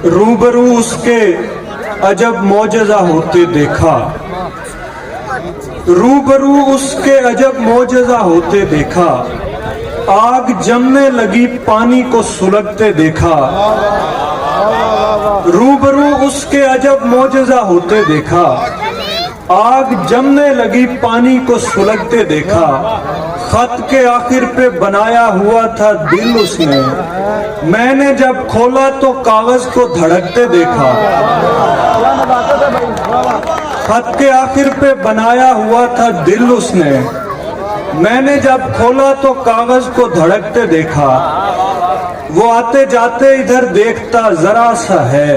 रूबरू उसके अजब मौजज़ा होते देखा, रूबरू उसके अजब मौजज़ा होते देखा। आग जमने लगी पानी को सुलगते देखा, रूबरू उसके अजब मौजज़ा होते देखा। आग जमने लगी पानी को सुलगते देखा। खत के आखिर पे बनाया हुआ था दिल उसने, मैंने जब खोला तो कागज को धड़कते देखा। खत के आखिर पे बनाया हुआ था दिल उसने, मैंने जब खोला तो कागज को धड़कते देखा। वो आते जाते इधर देखता जरा सा है,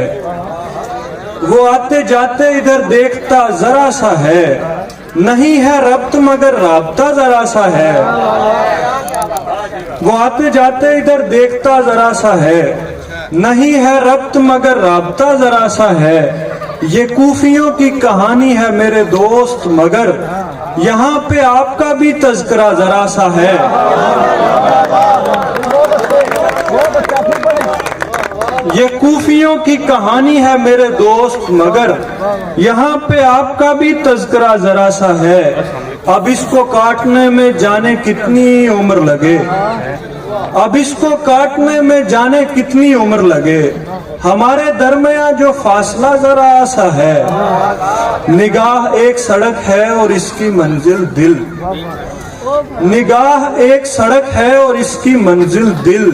वो आते जाते इधर देखता जरा सा है। नहीं है रब्त मगर राब्ता जरा सा है। वो आते जाते इधर देखता जरा सा है, नहीं है रब्त मगर राब्ता जरा सा है। ये कूफियों की कहानी है मेरे दोस्त, मगर यहाँ पे आपका भी तज़किरा जरा सा है। ये कूफियों की कहानी है मेरे दोस्त, मगर यहाँ पे आपका भी तज़किरा जरा सा है। अब इसको काटने में जाने कितनी उम्र लगे, अब इसको काटने में जाने कितनी उम्र लगे। हमारे दरमियां जो फासला जरा सा है, निगाह एक सड़क है और इसकी मंजिल दिल। निगाह एक सड़क है और इसकी मंजिल दिल।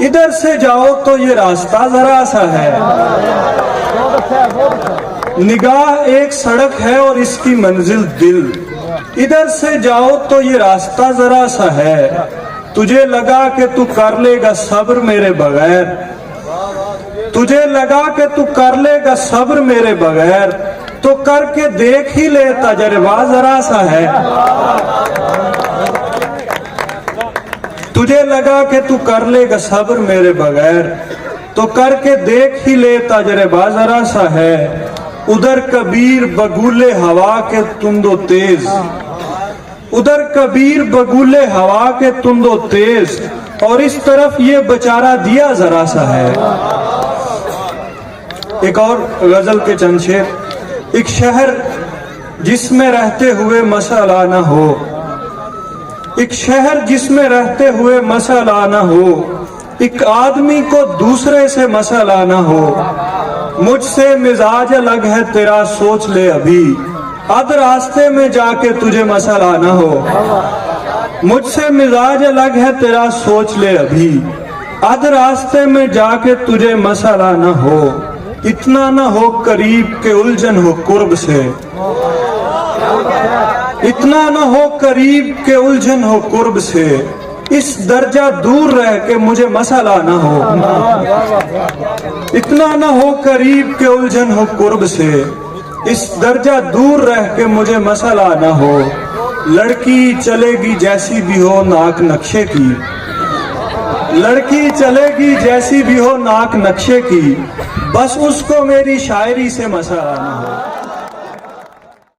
इधर से जाओ तो ये रास्ता जरा सा है। निगाह एक सड़क है और इसकी मंजिल दिल। इधर से जाओ तो ये रास्ता जरा सा है। तुझे लगा कि तू कर लेगा सब्र मेरे बगैर, तुझे लगा कि तू कर लेगा सब्र मेरे बगैर, तो करके देख ही ले तजर्बा जरा सा है। तुझे लगा कि तू कर लेगा सब्र मेरे बगैर, तो करके देख ही ले तजर्बा जरा सा है। उधर कबीर बगुले हवा के तुंदो तेज, उधर कबीर बगुले हवा के तुंदो तेज, और इस तरफ ये बेचारा दिया जरा सा है। एक और गजल के चंद शेर। एक शहर जिसमें रहते हुए मसला न हो, एक शहर जिसमें रहते हुए मसला न हो, एक आदमी को दूसरे से मसला न हो। मुझसे मिजाज अलग है तेरा सोच ले अभी, अध रास्ते में जाके तुझे मसला न हो। मुझसे मिजाज अलग है तेरा सोच ले अभी, अध रास्ते में जाके तुझे मसला न हो। इतना न हो करीब के उलझन हो कुर्ब से, इतना न हो करीब के उलझन हो कुर्ब से। इस दर्जा दूर रह के मुझे मसला न हो। इतना न हो करीब के उलझन हो कुर्ब से, इस दर्जा दूर रह के मुझे मसला न हो। लड़की चलेगी जैसी भी हो नाक नक्शे की, लड़की चलेगी जैसी भी हो नाक नक्शे की, बस उसको मेरी शायरी से मसला न हो।